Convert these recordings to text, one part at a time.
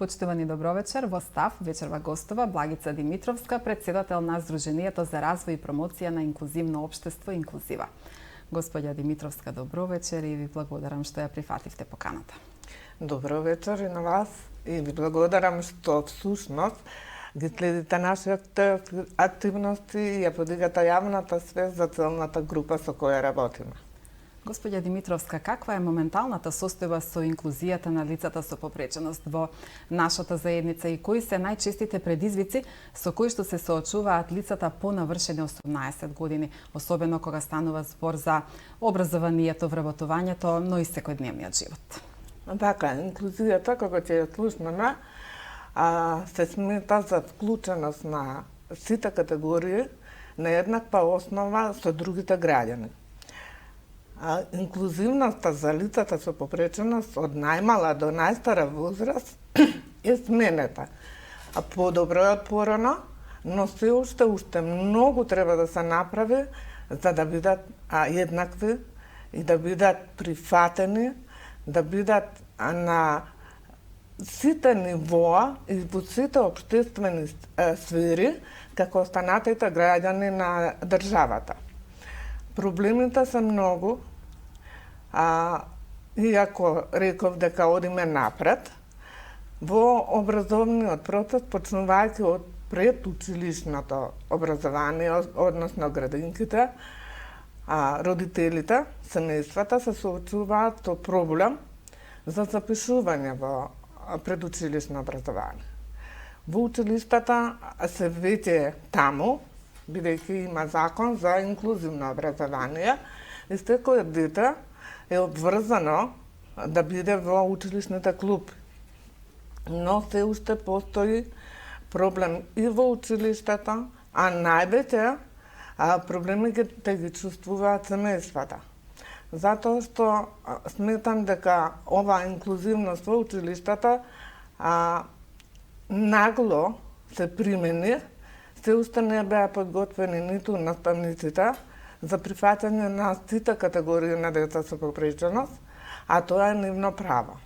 Почитувани добровечер, во став вечерва гостува Благица Димитровска, председател на Сдруженијето за развој и промоција на инклузивно општество Инклузива. Господја Димитровска, добровечер и ви благодарам што ја прифативте поканата. Добро вечер и на вас и ви благодарам што всушност ги следите нашите активности и ја подигате јавната свест за целната група со која работиме. Господја Димитровска, каква е моменталната состојба со инклузијата на лицата со попреченост во нашата заедница и кои се најчестите предизвици со кои што се соочуваат лицата по навршени 18 години, особено кога станува збор за образованието, вработувањето, но и секојдневниот живот? Така, инклузијата, како ќе ја слушнеме, се смета за вклученост на сите категории на еднаква основа со другите граѓани. Инклузивноста за лицата со попреченост од најмала до најстара возраст е сменета. Подобро е отпорано, но се уште многу треба да се направи за да бидат еднакви и да бидат прифатени, да бидат на сите нивоа и во сите општествени сфери како останатите граѓани на државата. Проблемите се многу, иако реков дека одиме напред, во образовниот процес, почнувајќи од предучилишното образование, односно градинките, родителите, семејствата се соочуваат со проблем за запишување во предучилишно образование. Во училиштата се веќе таму, бидејќи има закон за инклузивно образование, и секој дете е обврзано да биде во училишните клуби. Но се уште постои проблем и во училиштата, а највеќе проблеми ги чувствуваат семејствата. Затоа што сметам дека ова инклузивност во училиштата нагло се примени, се уште не беа подготвени ниту наставниците за прифатање на сите категории на деца со попреченост, а тоа е нивно право.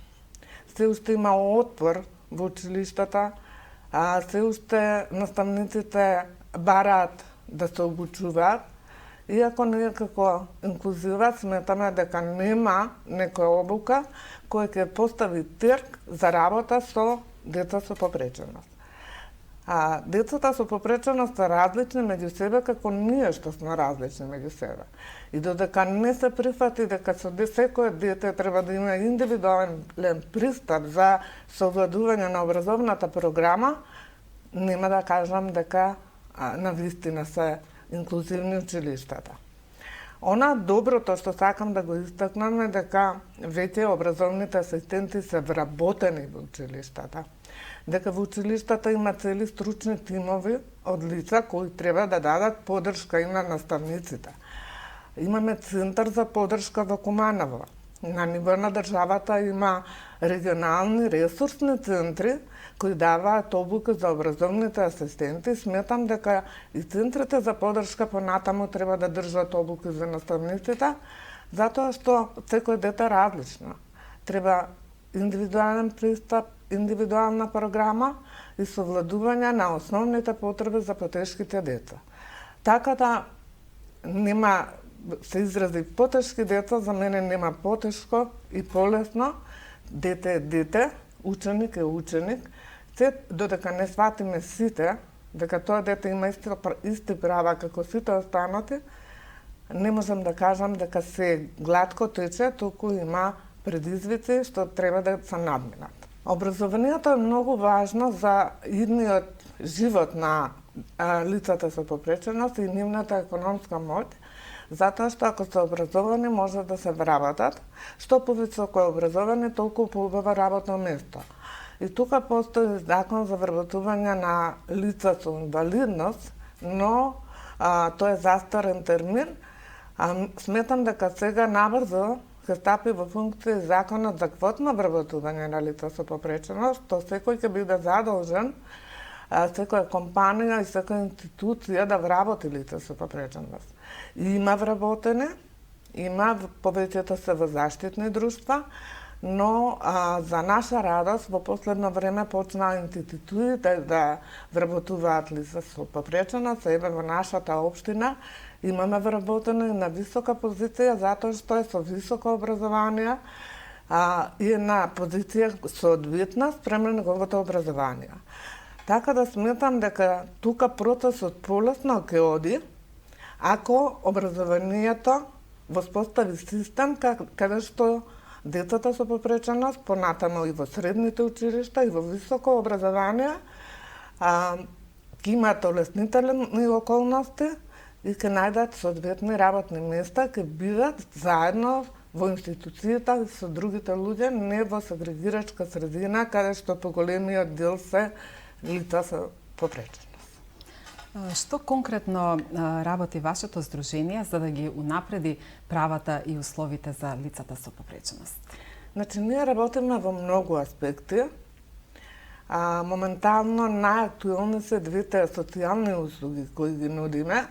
Се уште има отпор во училиштата, се уште наставниците бараат да се обучуваат, иако ние како инклузива сметаме дека нема некоја обука која ќе постави терк за работа со деца со попреченост. Децата со попреченост се различни меѓу себе како ние што сме различни меѓу себе. И додека не се прифати дека со секој дете треба да има индивидуален пристап за совладување на образовната програма, нема да кажам дека навистина се инклузивни училиштата. Она доброто што сакам да го истакнам е дека веќе образовните асистенти се вработени во училиштата. Дека во училиштата има цели стручни тимови од лица кои треба да дадат поддршка и на наставниците. Имаме центар за поддршка во Куманово. На ниво на државата има регионални ресурсни центри кои даваат обука за образовните асистенти. Сметам дека и центрите за поддршка понатаму треба да држат обуки за наставниците, затоа што секој дете различно. Треба индивидуален пристап, индивидуална програма и совладување на основните потреби за потешките деца. Така да нема, се изрази потешки деца, за мене нема потешко и полесно. Дете е дете, ученик е ученик. Додека не сватиме сите, дека тоа дете има исти права како сите останати, не можам да кажам дека се глатко тече, туку има предизвици што треба да се надминат. Образованието е многу важно за идниот живот на лицата со попреченост и нивната економска моќ, затоа што ако се образовани може да се вработат, што повисоко е образовани, толку поубаво работно место. И тука постои закон за вработување на лица со инвалидност, но тоа е застарен термин. Сметам дека сега набрзо ќе стапи во функција законот за квотно вработување на лица со попреченост, што секој ќе биде задолжен, секоја компанија и секоја институција да вработи лица со попреченост. Има вработени, има повеќето се во заштитни друштва, но за наша радост во последно време почнаа институциите да вработуваат лица со попреченост, еве во нашата општина имаме вработено и на висока позиција затоа што е со високо образование и на позиција соодветна спремна неговото образование. Така да сметам дека тука процесот полесно ќе оди ако образованието воспостави систем каде што децата со попреченост, понатаму и во средните училишта и во високо образование, ќе имаат олеснителни околности и ќе најдат соодветни работни места, ќе бидат заедно во институцијата со другите луѓе, не во сегрегирачка средина, каде што поголемиот дел се лица со попреченост. Што конкретно работи вашето здружение за да ги унапреди правата и условите за лицата со попреченост? Значи, ние работиме во многу аспекти. Моментално најактуелни се двете социјални услуги кои ги нудиме.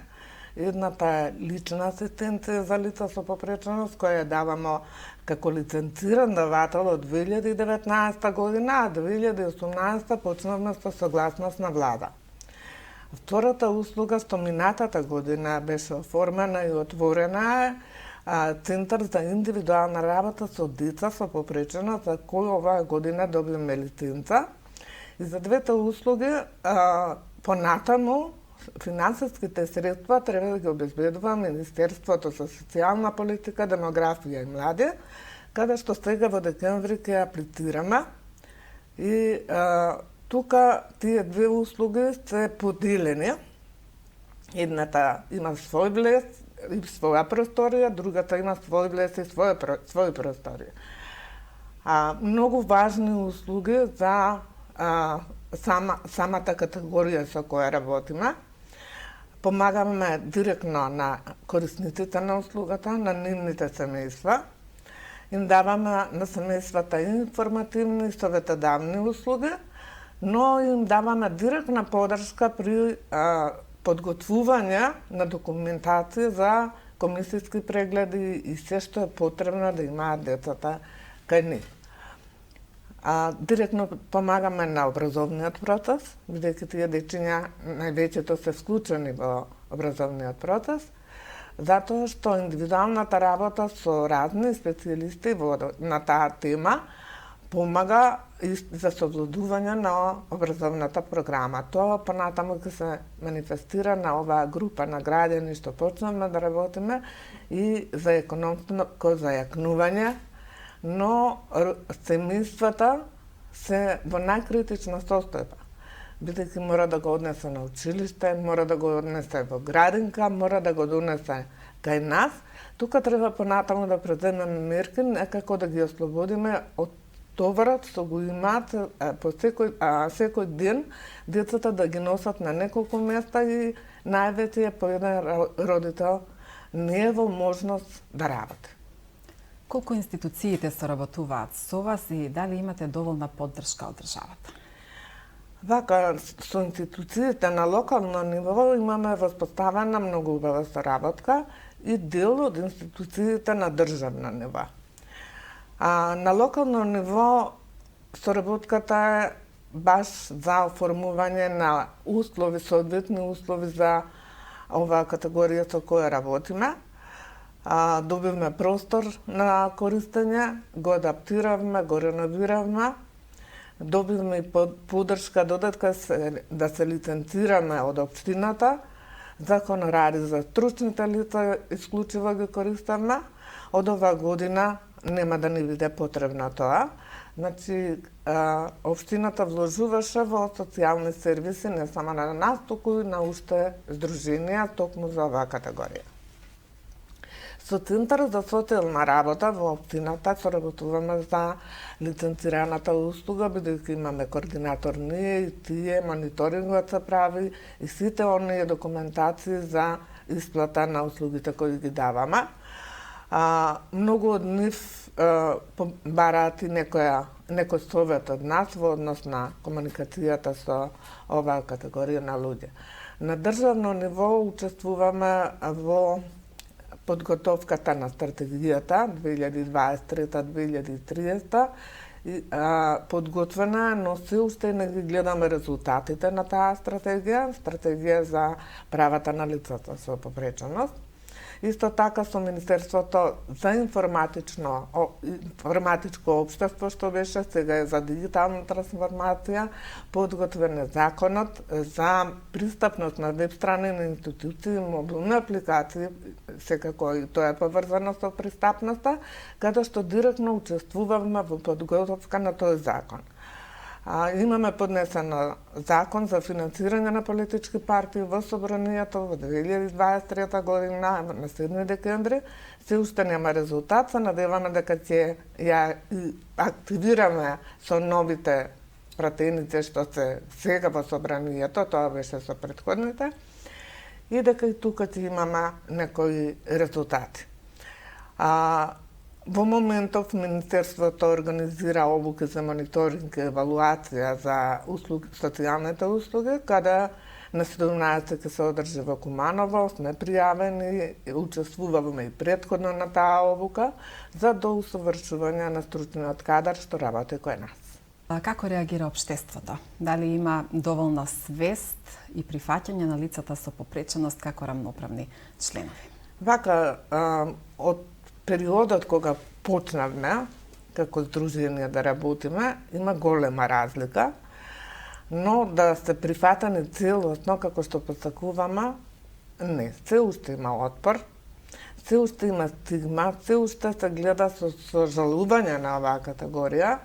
Едната е лична асистенција за лица со попреченост, која ја даваме како лиценциран давател од 2019 година, а 2018 почнавме со согласност на влада. Втората услуга што минатата година беше оформена и отворена е Центар за индивидуална работа со деца со попреченост, за кој оваа година добивме лиценца. И за двете услуги понатаму финансиските средства треба да ги обезбедува Министерството за социјална политика, демографија и млади, каде што сега во декември ќе аплицираме. И тука тие две услуги се поделени. Едната има свој влез и своја просторија, другата има свој влез и свој просторија. Многу важни услуги за самата категорија со која работиме. Помагаме директно на корисниците на услугата, на нивните семејства. Им даваме на семејствата информативни и советодавни услуги, но им даваме директна подршка при подготвување на документација за комисиски прегледи и се што е потребно да имаат децата кај нив. Директно помагаме на образовниот процес, бидејќи тие дечиња највеќето се вклучени во образовниот процес, затоа што индивидуалната работа со разни специјалисти на таа тема помага и за совладување на образовната програма. Тоа понатаму ќе се манифестира на оваа група на граѓани што почнавме да работиме и за економско зајакнување, но семејствата се во најкритична состојба, бидејќи мора да го однесе на училиште, мора да го однесе во градинка, мора да го донесе кај нас. Тука треба понатаму да преземеме мерки некако да ги ослободиме од товарот што го имаат по секој ден децата да ги носат на неколку места и највеќе по еден родител не е во можност да работи. Колку институциите соработуваат со вас и дали имате доволна поддршка од државата? Вака, со институциите на локално ниво имаме воспоставена многу убава соработка и дел од институциите на државно ниво. На локално ниво соработката е баш за оформување на услови, соодветни услови за оваа категорија со која работиме. Добивме простор на користење, го адаптиравме, го реновиравме, добивме и поддршка додатка да се лиценцираме од општината, за хонорари за стручните лица исклучиво ги користаме. Од оваа година нема да ни биде потребно тоа. Значи, општината вложуваше во социјални сервиси не само на нас, туку и на уште здруженија токму за оваа категорија. Со Центарот за социјална работа во општината соработуваме за лиценцираната услуга, бидејќи имаме координатор ние и тие, мониторингот се прави и сите оние документации за исплата на услугите кои ги даваме. Многу од нив бараат и некој совет од нас во однос на комуникацијата со оваа категорија на луѓе. На државно ниво учествуваме во подготовката на стратегијата 2023-2030 подготвена, но се уште не ги гледаме резултатите на таа стратегија за правата на лицата со попреченост. Исто така со Министерството за информатичко општество, што беше сега е за дигитална трансформација, подготвен е законот за пристапност на веб страни на институции, мобилни апликации, секако и тоа е поврзано со пристапноста, каде што директно учествуваме во подготовка на тој закон. Имаме поднесено закон за финансирање на политички партии во Собранието во 2023 година на 7 декември. Се уште нема резултат, се надеваме дека ќе ја активираме со новите пратеници што се сега во Собранието, тоа беше со претходните, и дека и тука ќе имаме некои резултати. Во моментов Министерството организира обуки за мониторинг и евалуација за социјалните услуги, каде на 17 ќе се одржи во Куманово, сме пријавени, учествувавме и претходно на таа обука за доусовршување на стручниот кадар што работи кој нас. Како реагира општеството? Дали има доволна свест и прифаќање на лицата со попреченост како рамноправни членови? Вака, од периодот кога почнавме како здружение да работиме, има голема разлика, но да се прифатани целосно како што посакуваме, не. Се уште има отпор, се уште има стигма, се уште се гледа со жалување на оваа категорија,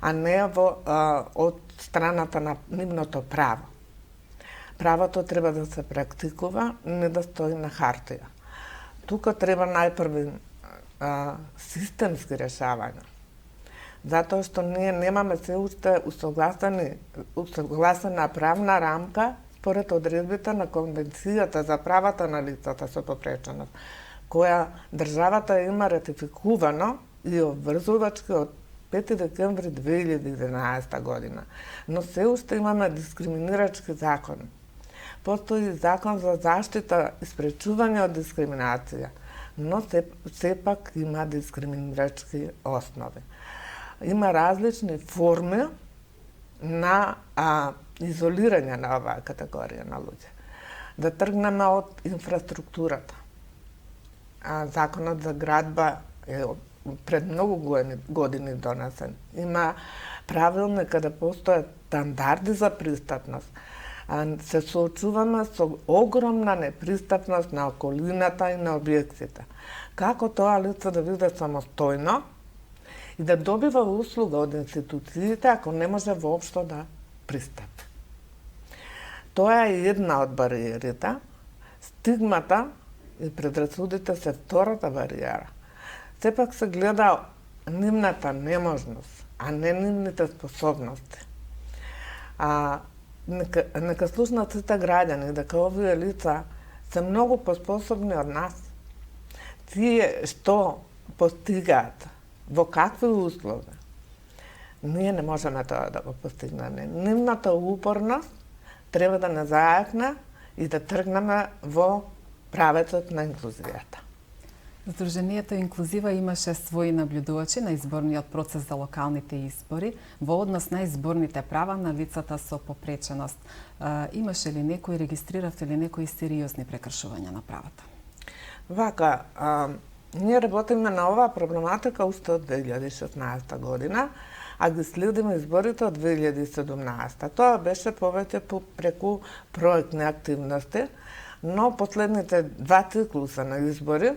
а не од страната на нивното право. Правото треба да се практикува, не да стои на хартија. Тука треба најпрви системски решавања. Затоа што ние немаме се уште усогласена правна рамка според одредбите на Конвенцијата за правата на лицата со попреченост, која државата има ратификувано и обврзувачки од 5 декември 2011 година. Но се уште имаме дискриминирачки закон. Постои закон за заштита и спречување од дискриминација, но сепак има дискриминирачки основи. Има различни форми на изолирање на оваа категорија на луѓе. Да тргнеме од инфраструктурата. Законот за градба е пред многу години донесен. Има правилник каде постојат стандарди за пристапност. Се соочуваме со огромна непристапност на околината и на објектите. Како тоа лице да биде самостојно и да добива услуга од институциите ако не може воопшто да пристапи. Тоа е една од бариерите. Стигмата и предрасудите се втората бариера. Сепак се гледа нивната неможност, а не нивните способности. Нека слушнат сите граѓани дека овие лица се многу поспособни од нас. Тие што постигаат, во какви услови, ние не можеме тоа да го постигнеме. Нивната упорност треба да не зајакне и да тргнеме во правецот на инклузијата. Сдруженијето Инклузива имаше своји наблюдувачи на изборниот процес за локалните избори во однос на изборните права на лицата со попреченост. Имаше ли некои, регистриравте ли некои сериозни прекршувања на правата? Вака, ние работиме на оваа проблематика уште од 2016 година, а ги следиме изборите од 2017. Тоа беше повеќе преку проектни активности, но последните 2 циклуса на избори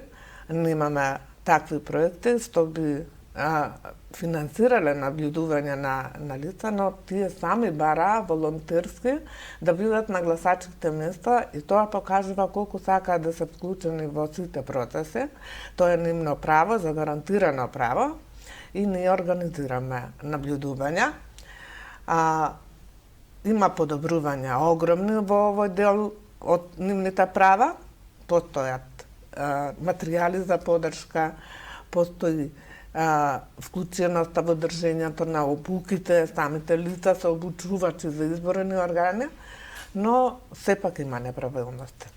немаме такви проекти што би финансирале наблюдување на лица, но тие сами бараа волонтерски да бидат на гласачките места и тоа покажува колку сакаат да се вклучени во сите процеси. Тоа е нивно право, загарантирано право и ние организираме наблюдувања. Има подобрувања огромни во овој дел од нивните права, постојат материјали за поддршка, постои вклученоста во држењето на обуките, самите лица се обучувачи за изборни органи, но сепак има неправилности.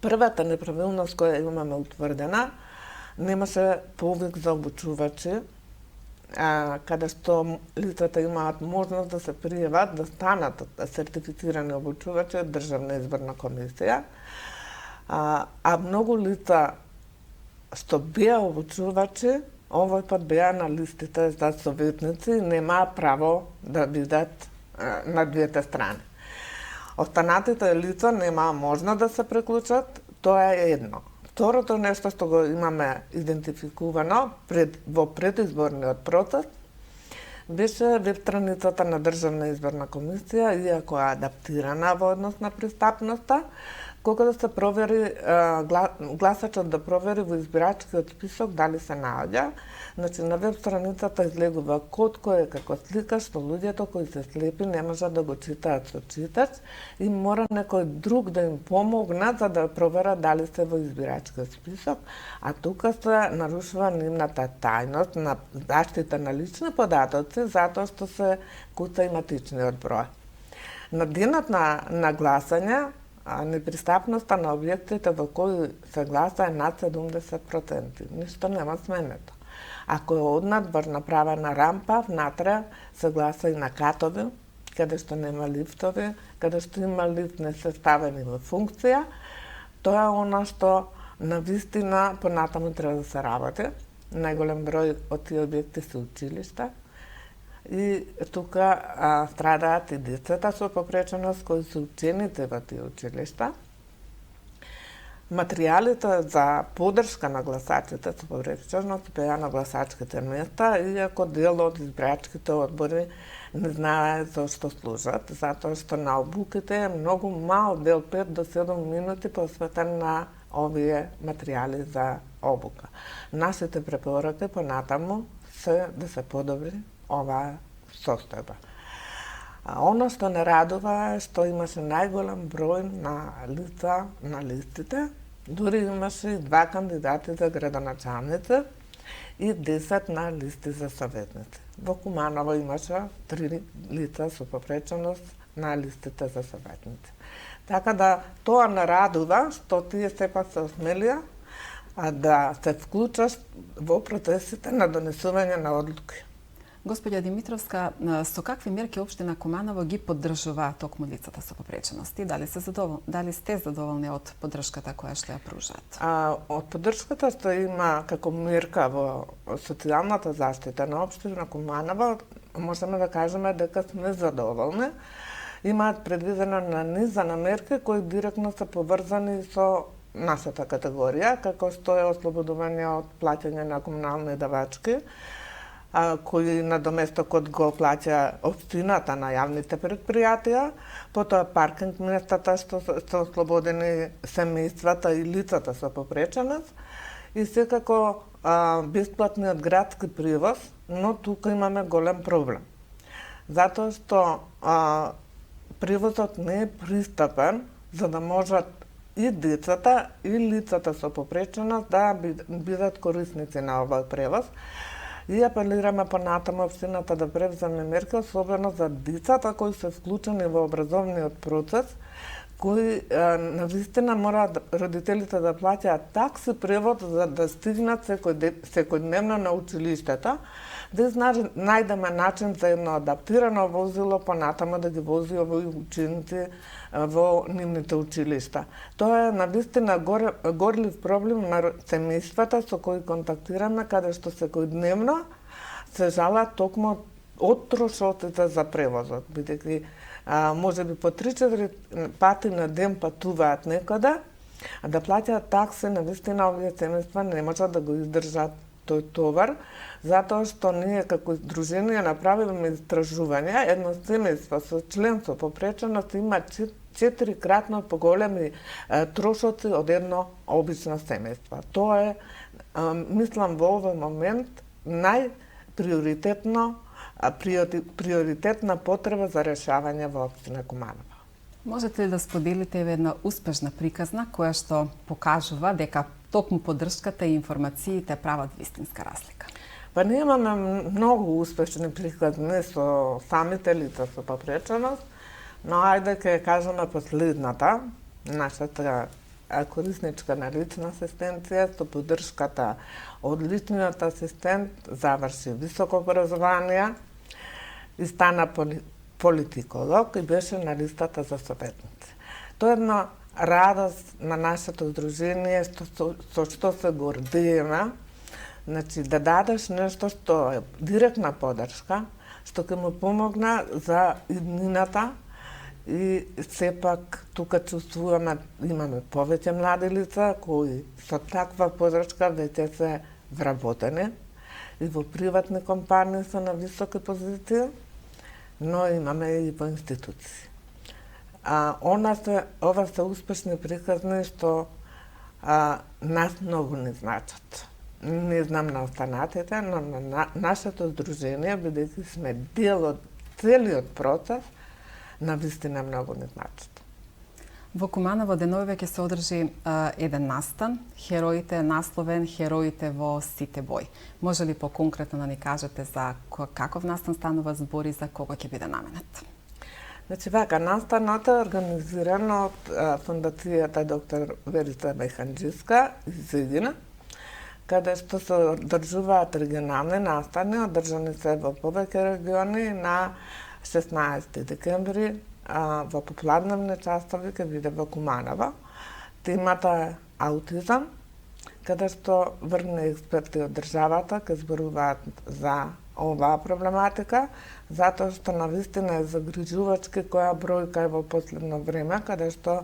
Првата неправилност која имаме утврдена, немаше повик за обучувачи, каде што лицата имаат можност да се пријават да станат сертифицирани обучувачи од Државна изборна комисија, а многу лица што беа обучувачи, овој пат беа на листите за советници и немаа право да бидат на двете страни. Останатите лица немаа можност да се приклучат, тоа е едно. Второто нешто што го имаме идентификувано во предизборниот процес беше веб страницата на Државна изборна комисија, иако е адаптирана во однос на пристапноста, кога да се провери гласачот да провери во избирачкиот список дали се наоѓа. Значи на веб страницата излегува код кој е како слика што луѓето кои се слепи не можат да го читаат со читач и мора некој друг да им помогне за да проверат дали се во избирачкиот список, а тука се нарушува нивната тајност на заштита на лични податоци затоа што се куца и матичниот број. На денот на гласање непристапноста на објектите во кои се гласа е над 70%. Ништо нема сменето. Ако е однадвор направена рампа, внатре се гласа и на катови, каде што нема лифтови, каде што има лифт не се ставени во функција, тоа е она што навистина понатаму треба да се работи. Најголем број од тие објекти се училишта и тука страдаат и децата со попреченост кои се учените во тие училишта. Материјалите за поддршка на гласачите со попреченост беа на гласачките места, иако дел од избирачките одбори не знае за што служат, затоа што на обуките е многу мал дел, 5 до 7 минути посветен на овие материјали за обука. Нашите препораки понатаму се да се подобри оваа состојба. Оно што не радува е што имаше најголем број на лица на листите, дури имаше и 2 кандидати за градоначалници и 10 на листи за советници. Во Куманово имаше 3 лица со попреченост на листите за советници. Така да тоа не радува што тие сепак се осмелија да се вклучат во процесите на донесување на одлуки. Господја Димитровска, со какви мерки општина Куманово ги поддржува токму лицата со попречености? Дали сте задоволни од поддршката која што ја пружаат? Од поддршката што има како мерка во социјалната заштита на општина Куманово, можеме да кажеме дека сме задоволни. Имаат предвидено на низа на мерки кои директно се поврзани со нашата категорија, како што е ослободување од плаќање на комунални давачки, кои на доместокот го плаќа општината на јавните предпријатија, потоа паркинг местата што се ослободени семејствата и лицата со попреченост и секако бесплатниот градски превоз, но тука имаме голем проблем. Затоа што превозот не е пристапен за да можат и децата и лицата со попреченост да бидат корисници на овој превоз. И апелираме понатаму општината да превземе мерки, особено за децата кои се вклучени во образовниот процес, кои навистина мораат родителите да плаќаат такси превод за да стигнат секојдневно на училиштето, да најдеме начин за едно адаптирано возило понатаму да ги вози овои ученици во нивните училишта. Тоа е навистина горлив проблем на семејствата со кои контактираме, каде што секојдневно се жалат токму од трошоците за превозот, бидејќи можеби по 3-4 пати на ден патуваат некаде, а да плаќаат такси, навистина овие семејства не можат да го издржат тој товар, затоа што ние како издружение направивме истражување, едно семејство со член со попреченост има 4-кратно поголеми трошоци од едно обично семејство. Тоа е, мислам, во овој момент приоритетна потреба за решавање во општина Куманово. Можете ли да споделите една успешна приказна која што покажува дека токму поддршката и информациите прават вистинска разлика? Па ние имаме многу успешни приказни со самите лица со попреченост, но ајде ќе кажеме последната, нашата корисничка на лична асистенција, со поддршката од личниот асистент, заврши високо образование и стана политиколог и беше на листата за советници. Тоа е една радост на нашето здружение, со што се гордиеме, значи да дадеш нешто што е директна поддршка, што ќе му помогна за иднината, и сепак тука чувствуваме, имаме повеќе млади лица кои со таква поддршка веќе се вработени и во приватни компании се на високи позиции, но имаме и во институции. Ова се успешни приказни што нас многу не значат. Не знам на останатите, но на нашето здружение, бидејќи сме дел од целиот процес, на вистина многу не значат. Во Куманово деновиве ќе се одржи еден настан, Хероите, насловен Хероите во сите бои. Може ли поконкретно да ни кажете за каков настан станува збор и за кого ќе биде наменет? Значи вака, настанот е организиран од Фондацијата доктор Верица Механџиска из Зедина, каде што се одржуваат регионални настани, одржани се во повеќе региони на 16 декември во попладневни часови ќе биде во Куманово. Темата е аутизам, каде што врвни експерти од државата ќе зборуваат за оваа проблематика, затоа што навистина е загрижувачки која бројка е во последно време, каде што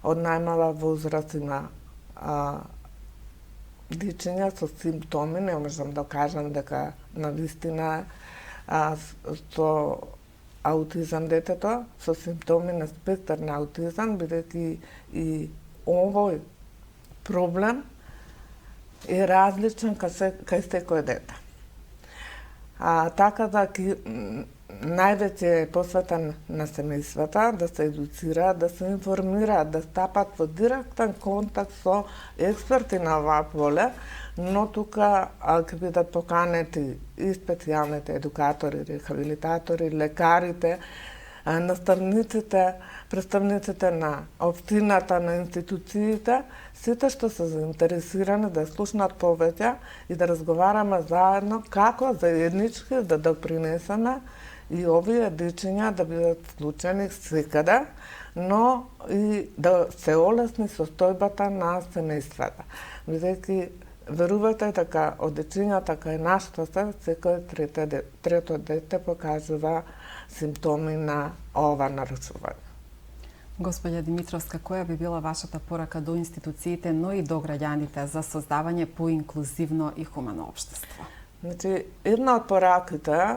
од најмала возраст има дечиња со симптоми, не можам да кажам дека навистина со аутизам детето, со симптоми на спектар на аутизам, бидејќи и овој проблем е различен кај секој дете. Така да највеќе е посветен на семејствата, да се едуцираат, да се информираат, да стапат во директен контакт со експерти на оваа поле, но тука ќе бидат поканети и специјалните едукатори, рехабилитатори, лекарите, наставниците, представниците на општината, на институциите, сите што се заинтересирани да слушнат повеќе и да разговараме заедно како заеднички да допринесеме и овие дечиња да бидат вклучени секаде, но и да се олесни состојбата на семејствата. Бидејќи верувате дека од дечињата кај нас што секој трето дете покажува симптоми на ова нарушување. Господја Димитровска, која би била вашата порака до институциите, но и до граѓаните за создавање поинклузивно и хумано општество? Значи, една од пораките е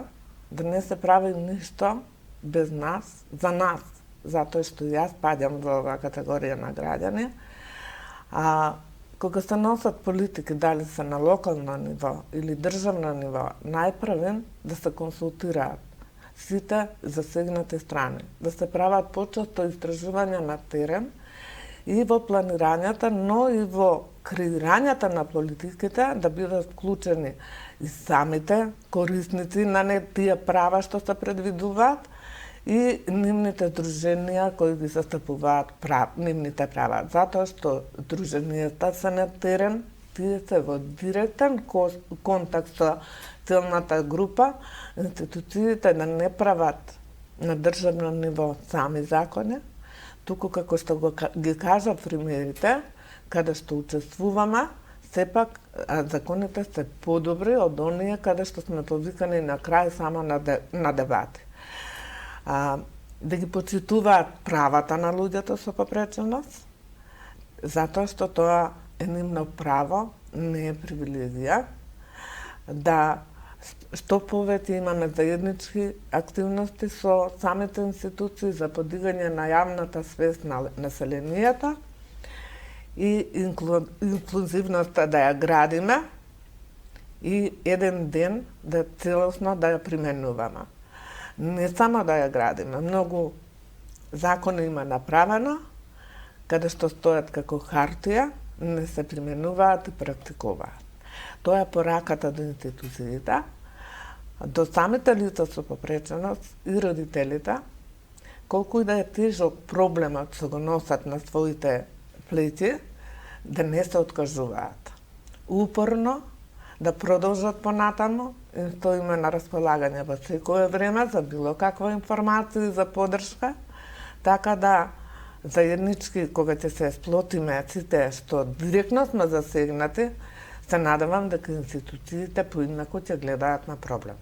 да не се прави ништо без нас, за нас, затоа што јас спаѓам во оваа категорија на граѓани. Кога се носат политики, дали се на локално ниво или државно ниво, најпрвен да се консултираат сите засегнати страни, да се прават почесто истражувања на терен и во планирањата, но и во креирањата на политиките да бидат вклучени и самите корисници на тие права што се предвидуваат и нивните здруженија кои ги застапуваат нивните права. Затоа што здруженијата се на терен, тие се во директен контакт со целната група, институциите да не прават на државно ниво сами закони, туку како што ги кажа примерите, каде што учествуваме, сепак законите се подобри од оние каде што сме повикани на крај само на дебати. Да ги почитуваат правата на луѓето со попреченост, затоа што тоа е нивно право, не е привилегија, да што повеќе имаме заеднички активности со самите институции за подигање на јавната свест на населението и инклузивноста да ја градиме и еден ден да целосно да ја применуваме. Не само да ја градиме, многу закони има направено, каде што стојат како хартија, не се применуваат и практикуваат. Тоа е пораката до институциите, до самите лица со попреченост и родителите, колку и да е тежок проблемот што го носат на своите плеќи, да не се откажуваат. Упорно да продолжат понатаму и стоиме на располагање во секое време за било каква информација и за поддршка, така да заеднички кога ќе се сплотиме сите што директно сме засегнати, се надевам дека институциите поинаку ќе гледаат на проблемот.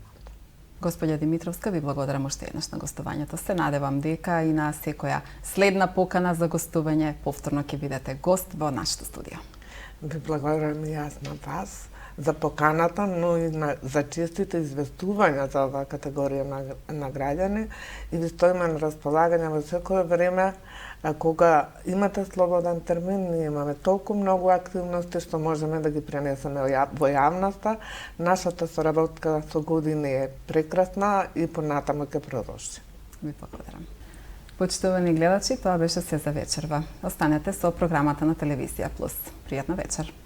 Господја Димитровска, ви благодарам уште еднаш на гостувањето. Се надевам дека и на секоја следна покана за гостување повторно ќе бидете гост во нашето студио. Ви благодарам и јас на вас за поканата, но и за честите известувања за оваа категорија на граѓани и ви стоиме на располагање во секое време. Кога имате слободен термин, ние имаме толку многу активности што можеме да ги пренесеме во јавноста. Нашата соработка со години е прекрасна и понатаму ќе продолжи. Ви благодарам. Почитувани гледачи, тоа беше се за вечерва. Останете со програмата на Телевизија Плюс. Пријатна вечер.